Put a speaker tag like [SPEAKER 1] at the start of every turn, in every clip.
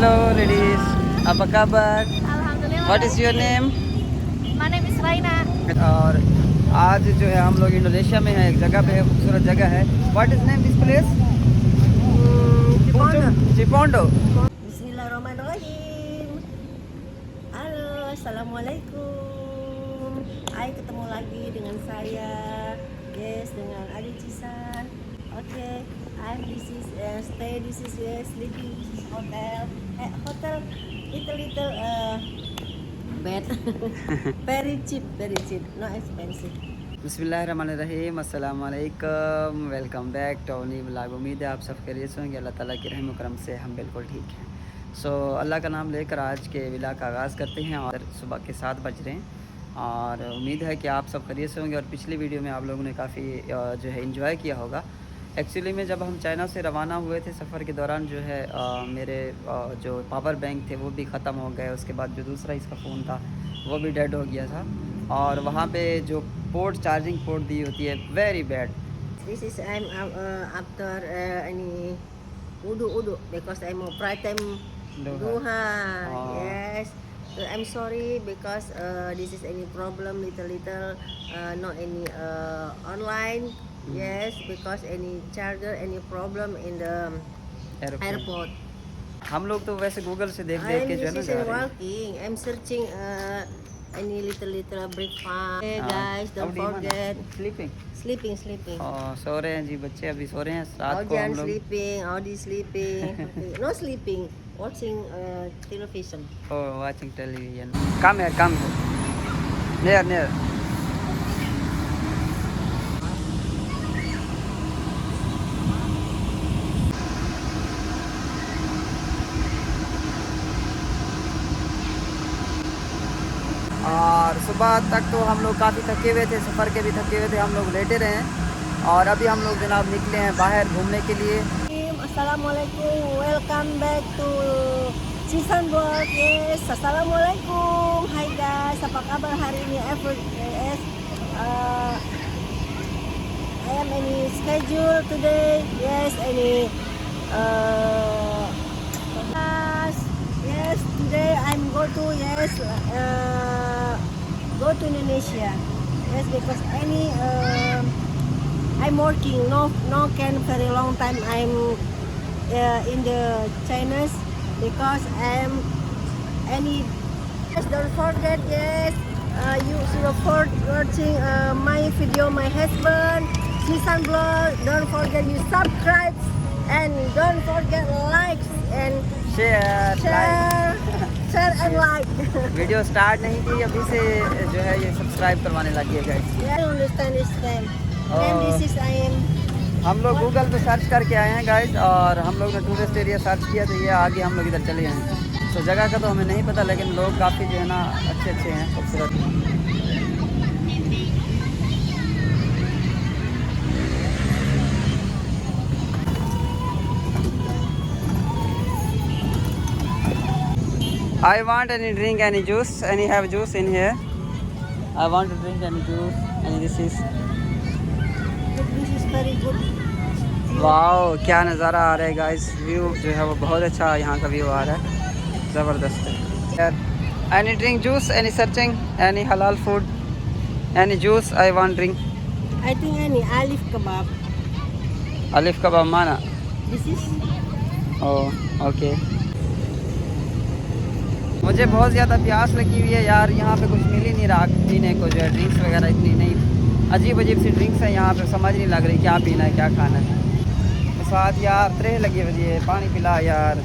[SPEAKER 1] Hello ladies, apa kabar?
[SPEAKER 2] Alhamdulillah.
[SPEAKER 1] What is your name?
[SPEAKER 2] My name is Raina.
[SPEAKER 1] और आज जो है हम लोग इंडोनेशिया में है, एक जगह पे है, खूबसूरत जगह है. What is name this place?
[SPEAKER 2] Cipondo.
[SPEAKER 1] Cipondo.
[SPEAKER 2] Bismillahirrahmanirrahim. Halo, assalamualaikum. Hai, ketemu lagi dengan saya, yes, dengan Adi Cisan. Okay, this is stay. This is sleeping. This is hotel. Hotel little bed. Very cheap, no expensive.
[SPEAKER 1] बिस्मिल्लाहिर्रहमानिर्रहीम, अस्सलाम वालेकुम, welcome back to new vlog. उम्मीद है आप सब खैरियत से होंगे. अल्लाह ताला के रहम व करम से हम बिल्कुल ठीक हैं. सो अल्लाह का नाम लेकर आज के व्लॉग का आगाज़ करते हैं और सुबह के 7 बज रहे हैं और उम्मीद है कि आप सब खैरियत से होंगे. और पिछली वीडियो में आप लोगों ने काफ़ी जो है इंजॉय किया होगा. एक्चुअली में जब हम चाइना से रवाना हुए थे, सफ़र के दौरान जो है मेरे जो पावर बैंक थे वो भी ख़त्म हो गए. उसके बाद जो दूसरा इसका फ़ोन था वो भी डेड हो गया था. और वहाँ पे जो पोर्ट चार्जिंग पोर्ट दी होती है, very bad.
[SPEAKER 2] This is I'm after any udu because I'm a part-time duha. Yes. So I'm sorry because this is any problem little not any online. Yes, because any charger any problem in the airport.
[SPEAKER 1] हम लोग तो वैसे Google से देख देख के जो है ना जा रहे हैं.
[SPEAKER 2] Walking. I'm searching any little breakfast. Hey guys, don't forget
[SPEAKER 1] sleeping.
[SPEAKER 2] sleeping.
[SPEAKER 1] सो रहे हैं जी बच्चे, अभी सो रहे हैं. रात को हम लोग
[SPEAKER 2] Audi sleeping. No sleeping, watching television.
[SPEAKER 1] Watching television. Come है नियर. और सुबह तक तो हम लोग काफ़ी थके हुए थे, सफ़र के भी थके हुए थे, हम लोग लेटे रहे हैं. और अभी हम लोग जनाब निकले हैं बाहर घूमने के लिए.
[SPEAKER 2] Assalamualaikum, welcome back to Cisan Vlog. Yes, assalamualaikum. Hai guys, apa kabar hari ini? I am any schedule today. Yes, any yes, today I'm go to go to Indonesia. Yes, because any I'm working. No can very long time. I'm in the China because I'm any. Yes, don't forget. Yes, you support watching my video. My husband, Cisan Vlog. Don't forget you subscribe and don't forget likes and
[SPEAKER 1] share
[SPEAKER 2] and like.
[SPEAKER 1] Video start नहीं की, अभी से जो है ये subscribe करवाने लगी है guys.
[SPEAKER 2] I don't understand this name. This is I am.
[SPEAKER 1] हम लोग गूगल पे सर्च करके आए हैं गाइस और हम लोग ने टूरिस्ट एरिया सर्च किया तो ये आगे हम लोग इधर चले हैं. तो जगह का तो हमें नहीं पता, लेकिन लोग काफ़ी जो है ना अच्छे हैं, खूबसूरत. I want any drink, any juice, any have juice in here. I want to drink any juice, and this is.
[SPEAKER 2] This is very good.
[SPEAKER 1] Wow, क्या नज़ारा आ रहा है गाइस. व्यू जो है वो बहुत अच्छा यहाँ का व्यू आ रहा है, ज़बरदस्त है. Any drink, juice, any searching, any halal food, any juice. I want drink.
[SPEAKER 2] I think any alif kebab.
[SPEAKER 1] Alif kebab mana?
[SPEAKER 2] This is.
[SPEAKER 1] Oh, okay. मुझे बहुत ज़्यादा प्यास लगी हुई है यार. यहाँ पे कुछ मिल ही नहीं रहा पीने को, जो है ड्रिंक्स वगैरह इतनी नहीं, अजीब सी ड्रिंक्स हैं यहाँ पे. समझ नहीं लग रही क्या पीना है क्या खाना है. मसाद यार त्रेह लगी हुई है, पानी पिला यार.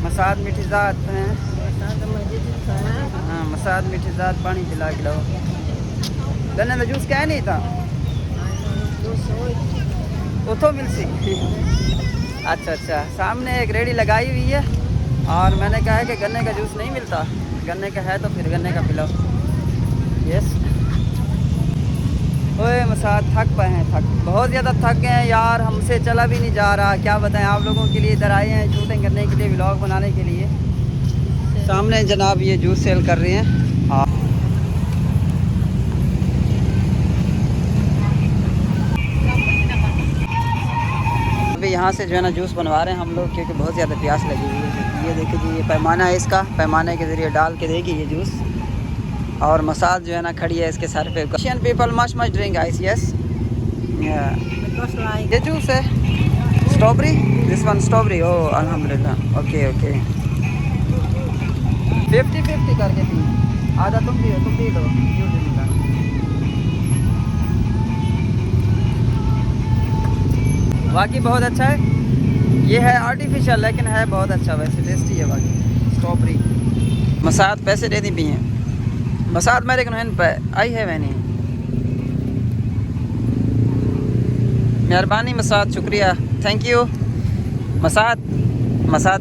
[SPEAKER 1] मसाद मीठी ज़ात हैं. हाँ, मसाद मीठी ज़ात, पानी पिला खिलाओ. गन्ने का जूस क्या है नहीं था वो तो मिल सी. अच्छा, सामने एक रेडी लगाई हुई है और मैंने कहा है कि गन्ने का जूस नहीं मिलता. गन्ने का है तो फिर गन्ने का पिलाओ. यस. ओए मसाद थक पाए हैं, बहुत ज़्यादा थक गए हैं यार. हमसे चला भी नहीं जा रहा. क्या बताएं आप लोगों के लिए. इधर आए हैं शूटिंग करने के लिए, व्लॉग बनाने के लिए. सामने जनाब ये जूस सेल कर रहे हैं. हाँ, यहाँ से जो है ना जूस बनवा रहे हैं हम लोग, क्योंकि बहुत ज़्यादा प्यास लगी हुई है। ये देखिए जी, ये पैमाना है इसका, पैमाने के ज़रिए डाल के देगी ये जूस। और मसाज जो है ना खड़ी है इसके सर पे। Asian people much drink ice, yes.
[SPEAKER 2] Because like
[SPEAKER 1] ये जूस है स्ट्रॉबेरी, दिस वन स्ट्रॉबेरी। ओ अल्हम्दुलिल्लाह, ओके ओके। 50-50 करके पी, आधा तुम पी लो। बाकी बहुत अच्छा है। ये है आर्टिफिशियल लेकिन है बहुत अच्छा, वैसे टेस्टी है। बाकी स्ट्रॉबेरी मसाद पैसे दे दी पिए मसाद मेरे को पे आई है वैनी। मेहरबानी मसाद, शुक्रिया, थैंक यू मसाद,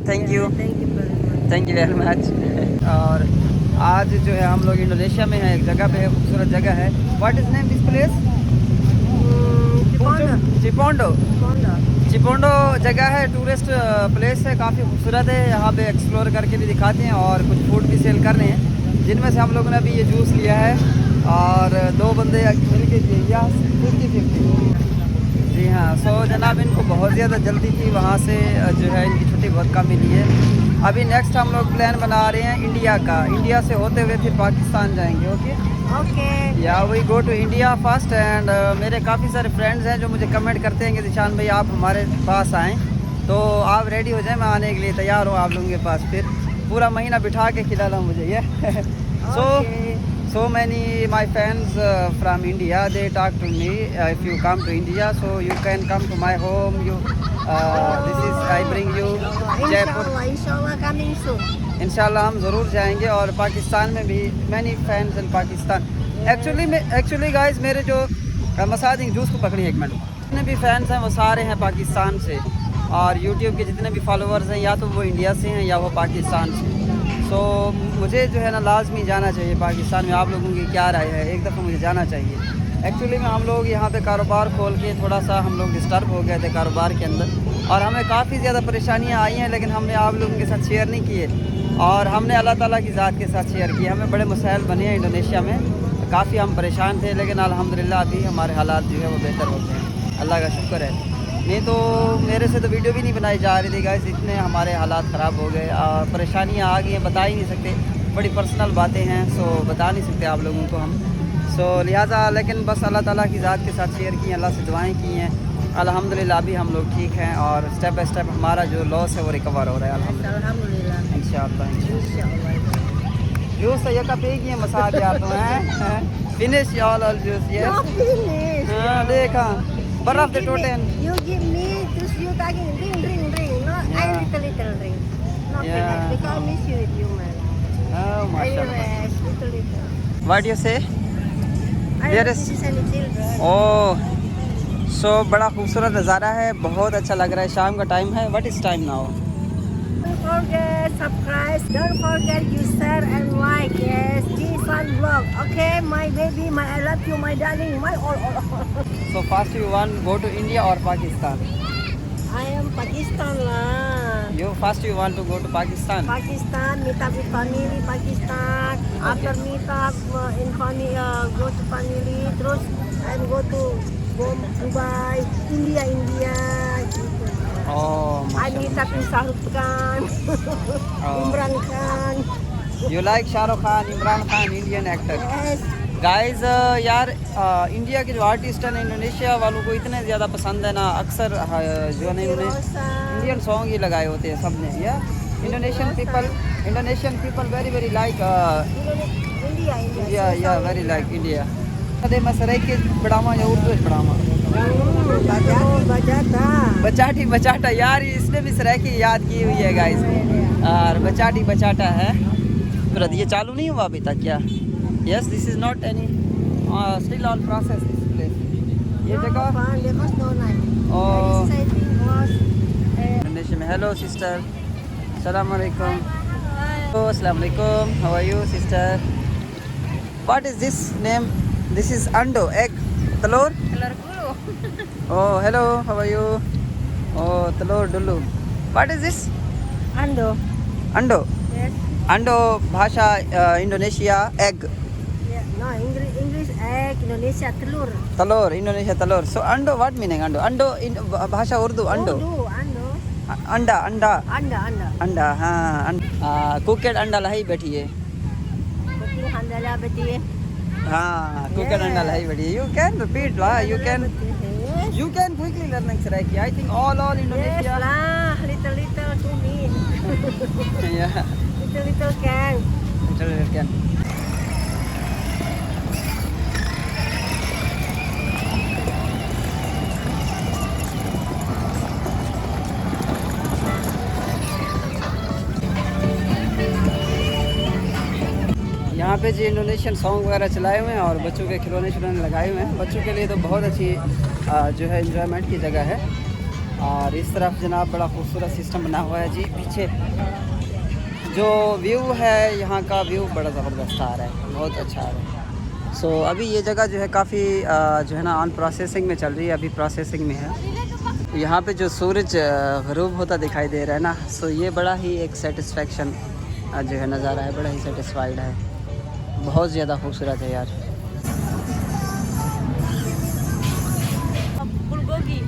[SPEAKER 1] थैंक यू वेरी मच। और आज जो है हम लोग इंडोनेशिया में है, एक जगह पे है, खूबसूरत जगह है। What is name this place? Cipondoh जगह है, टूरिस्ट प्लेस है, काफ़ी खूबसूरत है। यहाँ पे एक्सप्लोर करके भी दिखाते हैं और कुछ फूड भी सेल कर रहे हैं, जिनमें से हम लोगों ने अभी ये जूस लिया है और 2 बंदे मिल के दिए या 50-50। जी हाँ। सो जनाब इनको बहुत ज़्यादा जल्दी थी, वहाँ से जो है इनकी छुट्टी बहुत कम मिली है। अभी नेक्स्ट हम लोग प्लान बना रहे हैं इंडिया का, इंडिया से होते हुए फिर पाकिस्तान जाएंगे। ओके या we go to India first. And मेरे काफ़ी सारे फ्रेंड्स हैं जो मुझे कमेंट करते हैं कि निशान भाई आप हमारे पास आएँ, तो आप रेडी हो जाएं, मैं आने के लिए तैयार हूँ आप लोगों के पास। फिर पूरा महीना बिठा के खिलाना मुझे ये। So many my fans from India, they talk to me, if you come to India, so you can come to my home. This is I bring you Jaipur.
[SPEAKER 2] Inshallah coming soon.
[SPEAKER 1] इंशाल्लाह हम ज़रूर जाएंगे। और पाकिस्तान में भी many fans in Pakistan. Actually guys मेरे जो Masad juice को पकड़ी एक मिनट, जितने भी फैंस हैं वो सारे हैं पाकिस्तान से, और यूट्यूब के जितने भी फॉलोअर्स हैं या तो वो इंडिया से हैं या वो पाकिस्तान से। तो मुझे जो है ना लाजमी जाना चाहिए पाकिस्तान में। आप लोगों की क्या राय है? एक दफ़ा मुझे जाना चाहिए। एक्चुअली में हम लोग यहाँ पे कारोबार खोल के थोड़ा सा हम लोग डिस्टर्ब हो गए थे कारोबार के अंदर, और हमें काफ़ी ज़्यादा परेशानियाँ आई हैं, लेकिन हमने आप लोगों के साथ शेयर नहीं किए और हमने अल्लाह ताला की ज़ात के साथ शेयर किए। हमें बड़े मसाइल बने हैं इंडोनेशिया में, काफ़ी हम परेशान थे, लेकिन अल्हम्दुलिल्लाह अभी हमारे हालात जो है वो बेहतर हो गए हैं, अल्लाह का शुक्र है। नहीं तो मेरे से तो वीडियो भी नहीं बनाई जा रही थी गाइस, इतने हमारे हालात ख़राब हो गए और परेशानियाँ आ गई हैं, बता ही नहीं सकते, बड़ी पर्सनल बातें हैं, सो बता नहीं सकते आप लोगों को हम। सो लिहाजा लेकिन बस अल्लाह ताला की ज़ात के साथ शेयर की हैं, अल्लाह से दुआएं की हैं। अल्हम्दुलिल्लाह अभी हम लोग ठीक हैं और स्टेप बाय स्टेप हमारा जो लॉस है वो रिकवर हो रहा है अल्हम्दुलिल्लाह इंशाअल्लाह। जूस तो ये कप एक ही है मसाज यार तो हैं फिनिश ऑल जूस ये हाँ देखा बर्फ दे Totan
[SPEAKER 2] You give me this, you talking drink. No, I little drink. No, finish because I miss you with you, man.
[SPEAKER 1] Oh माशाल्लाह।
[SPEAKER 2] Anyways, little.
[SPEAKER 1] What do you say?
[SPEAKER 2] I miss children.
[SPEAKER 1] ओह सो बड़ा खूबसूरत नज़ारा है, बहुत अच्छा लग रहा है। शाम का टाइम है। What is time now?
[SPEAKER 2] Don't forget subscribe. Don't forget you share and like. Yes, G-Sun vlog. Okay, my baby, my I love you, my darling, my all.
[SPEAKER 1] So first you want go to India or Pakistan?
[SPEAKER 2] I am Pakistan lah.
[SPEAKER 1] You first you want to go to Pakistan?
[SPEAKER 2] Pakistan, meet up with family Pakistan. After meet up in family, go to family. Terus and go to Dubai, India.
[SPEAKER 1] Oh,
[SPEAKER 2] I meet up in Shah Rukh Khan, Imran Khan.
[SPEAKER 1] You like Shah Rukh Khan, Imran Khan, Indian actor?
[SPEAKER 2] Yes.
[SPEAKER 1] Guys यार India के जो artist हैं Indonesia वालों को इतने ज़्यादा पसंद है ना, अक्सर जो है ना इन्होंने इंडियन सॉन्ग ही लगाए होते हैं सब ने। या Indonesian people very like
[SPEAKER 2] India.
[SPEAKER 1] या वेरी लाइक इंडिया। अरे मैं सराय के बढ़ावा या उर्दू बढ़ावा बचाटा यार, इसने भी सराय की याद की हुई है गाइस। और बचाटा है। तो ये चालू नहीं हुआ अभी तक क्या? Yes, this is not any still on process this place. ये जगह और इंडोनेशिया में। हेलो सिस्टर, अस्सलाम वालेकुम। अस्सलाम वालेकुम, how are you sister? What is this name? This is ando, egg, telur dulu. Oh, hello, how are you? Oh, telur dulu. What is this?
[SPEAKER 2] Ando. Yes.
[SPEAKER 1] Ando भाषा Indonesia egg.
[SPEAKER 2] No, English egg, Indonesia telur.
[SPEAKER 1] Telur, Indonesia telur. So ando what meaning ando? Ando in bahasa Urdu ando. अंडा अंडा
[SPEAKER 2] Anda, anda.
[SPEAKER 1] अंडा हाँ कुकेड अंडा लाई बैठी है
[SPEAKER 2] Betul anda lah betul.
[SPEAKER 1] हाँ कुकेड अंडा लाई बैठी है. You can repeat lah. You can quickly learn Seraiki. I think all
[SPEAKER 2] Yes
[SPEAKER 1] Indonesia.
[SPEAKER 2] lah, little to me.
[SPEAKER 1] Yeah,
[SPEAKER 2] Little can.
[SPEAKER 1] little can. यहाँ पे जी इंडोनेशियन सॉन्ग वगैरह चलाए हुए हैं और बच्चों के खिलौने लगाए हुए हैं. बच्चों के लिए तो बहुत अच्छी जो है एंजॉयमेंट की जगह है. और इस तरफ जनाब बड़ा खूबसूरत सिस्टम बना हुआ है जी. पीछे जो व्यू है यहाँ का व्यू बड़ा ज़बरदस्त आ रहा है, बहुत अच्छा आ रहा है. सो अभी ये जगह जो है काफ़ी जो है ना ऑन प्रोसेसिंग में चल रही है, अभी प्रोसेसिंग में है. यहाँ पे जो सूरज ग़रूब होता दिखाई दे रहा है ना, सो ये बड़ा ही एक सेटिस्फेक्शन जो है नज़ारा है, बड़ा ही सेटिस्फाइड है. बहुत ज़्यादा खूबसूरत है यार.
[SPEAKER 2] Bulgogi.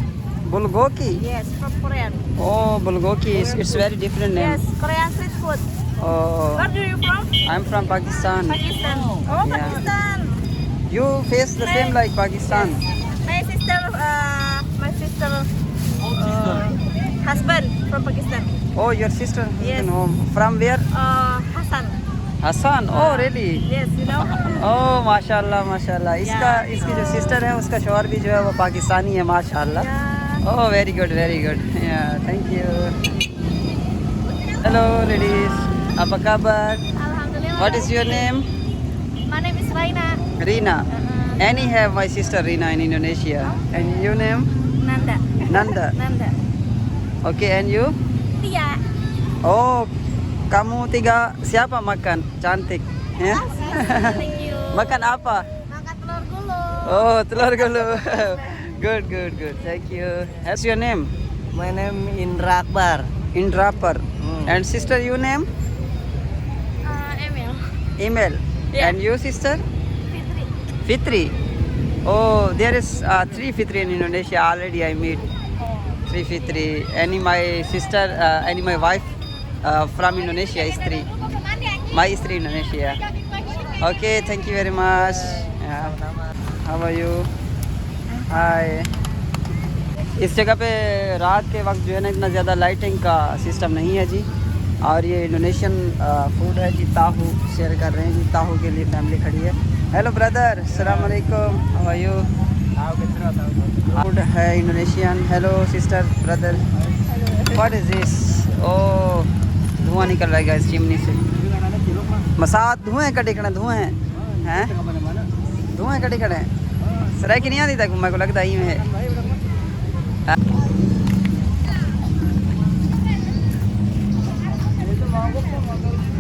[SPEAKER 1] बुलगोकी.
[SPEAKER 2] Yes, from Korean.
[SPEAKER 1] Oh, bulgoki. It's very different name.
[SPEAKER 2] Yes, Korean street food.
[SPEAKER 1] Oh,
[SPEAKER 2] Where do you from?
[SPEAKER 1] I'm from Pakistan.
[SPEAKER 2] Pakistan. Oh,
[SPEAKER 1] Yeah.
[SPEAKER 2] Pakistan.
[SPEAKER 1] You face the same like Pakistan.
[SPEAKER 2] My sister, husband from Pakistan.
[SPEAKER 1] Oh, your sister.
[SPEAKER 2] Yes.
[SPEAKER 1] From where?
[SPEAKER 2] Hassan.
[SPEAKER 1] Hassan. Oh, really?
[SPEAKER 2] Yes, you know.
[SPEAKER 1] Oh, माशाल्लाह माशाल्लाह. इसकी जो sister है उसका शौहर भी जो है वो पाकिस्तानी है माशाल्लाह.
[SPEAKER 2] Yeah.
[SPEAKER 1] Oh, very good, very good. Yeah, thank you. Hello, ladies. Apa kabar?
[SPEAKER 2] Alhamdulillah.
[SPEAKER 1] What is your name?
[SPEAKER 2] My name is Raina.
[SPEAKER 1] Rina. Annie have my sister Rina in Indonesia. And your name?
[SPEAKER 2] Nanda.
[SPEAKER 1] Nanda.
[SPEAKER 2] Nanda.
[SPEAKER 1] Okay, and you?
[SPEAKER 2] Tia.
[SPEAKER 1] Oh, kamu tiga siapa makan? Cantik. Ya?
[SPEAKER 2] Thank you.
[SPEAKER 1] Makan apa?
[SPEAKER 2] Makan telur gulung.
[SPEAKER 1] Oh, telur gulung. Good, good, good. Thank you. What's your name?
[SPEAKER 3] My name Indra Akbar.
[SPEAKER 1] Indrapar. And sister, your name?
[SPEAKER 2] Emil.
[SPEAKER 1] Emil.
[SPEAKER 2] Yeah.
[SPEAKER 1] And you, sister?
[SPEAKER 2] Fitri.
[SPEAKER 1] Fitri. Oh, there is 3 Fitri in Indonesia. Already I meet 3 Fitri. Any my sister, any my wife from Indonesia is 3. My is 3 Indonesia. Okay, thank you very much. Yeah. How are you? Hi. इस जगह पे रात के वक्त जो है ना इतना ज़्यादा लाइटिंग का सिस्टम नहीं है जी. और ये इंडोनेशियन फूड है जी. ताहू शेयर कर रहे हैं जी. ताहू के लिए फैमिली खड़ी है. हेलो ब्रदर, अस्सलाम वालेकुम. How are you? फूड है Indonesian. Hello sister, brother. What is this? Oh, धुआं निकल रहा है गाइस चिमनी से. मसाद धुएँ कटे खड़े धुएँ हैं. धुएँ कटे खड़े हैं. सराय की नहीं आती तक मेरे को लगता ही है.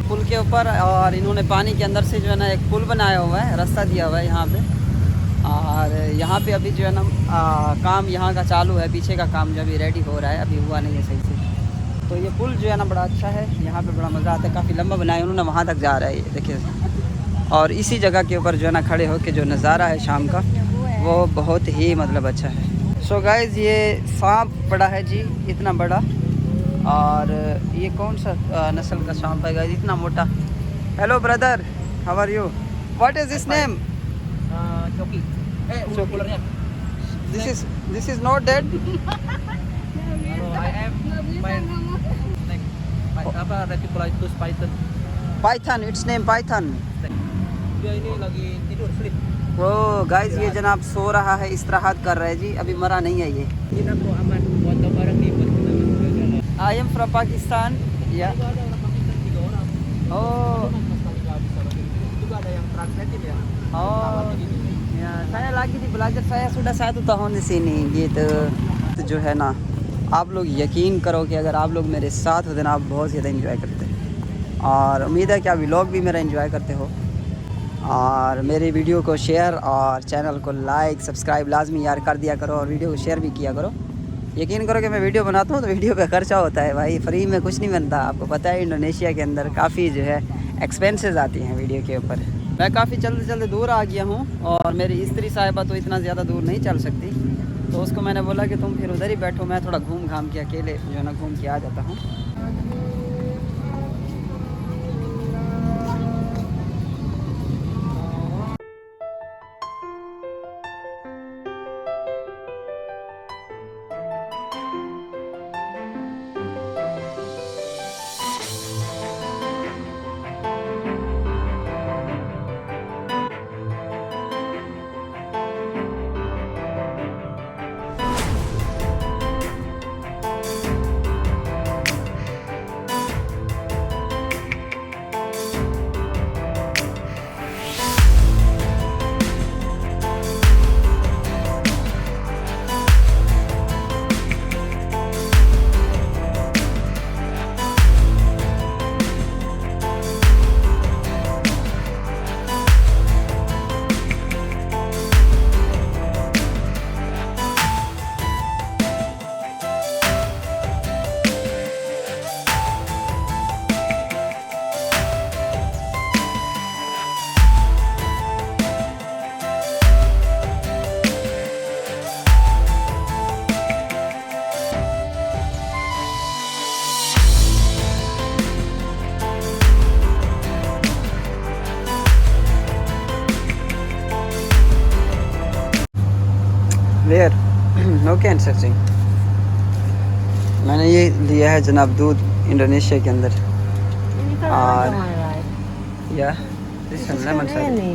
[SPEAKER 1] पुल के ऊपर और इन्होंने पानी के अंदर से जो है ना एक पुल बनाया हुआ है, रास्ता दिया हुआ है यहाँ पे. और यहाँ पे अभी जो है ना काम यहाँ का चालू है. पीछे का काम जो अभी रेडी हो रहा है, अभी हुआ नहीं है सही से. तो ये पुल जो है ना बड़ा अच्छा है. यहाँ पे बड़ा मज़ा आता है. काफ़ी लंबा बनाया है उन्होंने, वहाँ तक जा रहा है ये देखिए. और इसी जगह के ऊपर जो है ना खड़े होकर जो नज़ारा है शाम का वो बहुत ही मतलब अच्छा है. सो गाइज़ ये सांप बड़ा है जी, इतना बड़ा. और ये कौन सा नस्ल का सांप है गाइस, इतना मोटा. Hello brother, how are you? What is this name?
[SPEAKER 3] Coki.
[SPEAKER 1] Coki. This is not dead.
[SPEAKER 3] I am apa Reticulus python.
[SPEAKER 1] Python, its name Python.
[SPEAKER 3] Dia ini lagi tidur sleep.
[SPEAKER 1] O guys ये जनाब सो रहा है, इस्तिराहत कर रहा है जी. अभी मरा नहीं है ये.
[SPEAKER 3] Kita tuh aman buat barang di perjalanan.
[SPEAKER 1] I am from Pakistan. या
[SPEAKER 3] Juga ada orang Pakistan 3 orang.
[SPEAKER 1] oh
[SPEAKER 3] Sekali nggak bisa lagi. Juga ada yang translated ya.
[SPEAKER 1] oh ya saya lagi di belajar. saya sudah 1 tahun di sini gitu. तो जो है ना आप लोग यकीन करो कि अगर आप लोग मेरे साथ होते ना आप बहुत ज़्यादा एंजॉय करते. और उम्मीद है कि आप व्लॉग भी मेरा एंजॉय करते हो. और मेरे वीडियो को शेयर और चैनल को लाइक सब्सक्राइब लाजमी यार कर दिया करो. और वीडियो को शेयर भी किया करो. यकीन करो कि मैं वीडियो बनाता हूँ तो वीडियो पे खर्चा होता है भाई, फ्री में कुछ नहीं बनता. आपको पता है इंडोनेशिया के अंदर काफ़ी जो है एक्सपेंसेस आती हैं वीडियो के ऊपर. मैं काफ़ी जल्दी दूर आ गया हूँ. और मेरी स्त्री साहिबा तो इतना ज़्यादा दूर नहीं चल सकती. तो उसको मैंने बोला कि तुम फिर उधर ही बैठो, मैं थोड़ा घूम घाम के अकेले जो है ना घूम के आ जाता हूँ। Where no can searching. मैंने ये लिया है जनाब दूध इंडोनेशिया के अंदर।
[SPEAKER 2] Ini kan
[SPEAKER 1] Ah.
[SPEAKER 2] ada right.
[SPEAKER 1] या this one lemon
[SPEAKER 2] Ini.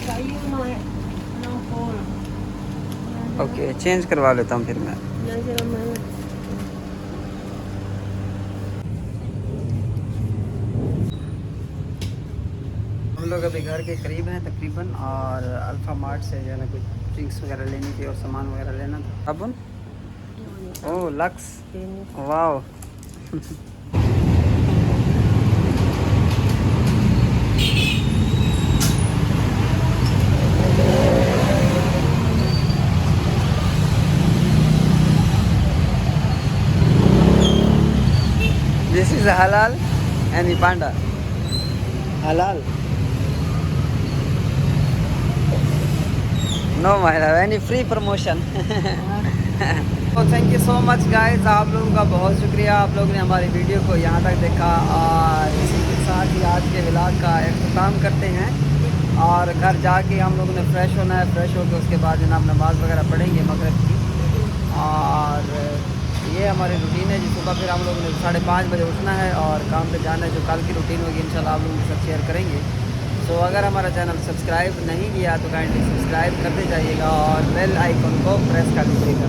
[SPEAKER 2] Kak you no full.
[SPEAKER 1] Okay change करवा लेता हूँ फिर मैं।
[SPEAKER 2] Yang sila mana?
[SPEAKER 1] हम लोग अभी घर के करीब हैं तकरीबन, और अल्फ़ा मार्ट से जो है ना कुछ ड्रिंक्स वगैरह लेनी थी और सामान वगैरह लेना था। साबुन, oh Lux,
[SPEAKER 2] Ini.
[SPEAKER 1] Wow. This is halal any panda halal no my love any free promotion. तो thank you so much guys, आप लोगों का बहुत शुक्रिया, आप लोगों ने हमारी वीडियो को यहाँ तक देखा। और इसी के साथ ही आज के व्लॉग का अख्ताम करते हैं, और घर जाके हम लोगों ने फ्रेश होना है। फ्रेश होकर उसके बाद जनाब नमाज़ वगैरह पढ़ेंगे मगरिब की, और ये हमारी रूटीन है जी। सुबह फिर हम लोगों ने 5:30 बजे उठना है और काम पे जाना है। जो कल की रूटीन होगी इंशाल्लाह आप लोगों के साथ शेयर करेंगे। तो अगर हमारा चैनल सब्सक्राइब नहीं किया तो काइंडली सब्सक्राइब करते जाइएगा और बेल आइकन को प्रेस कर दीजिएगा।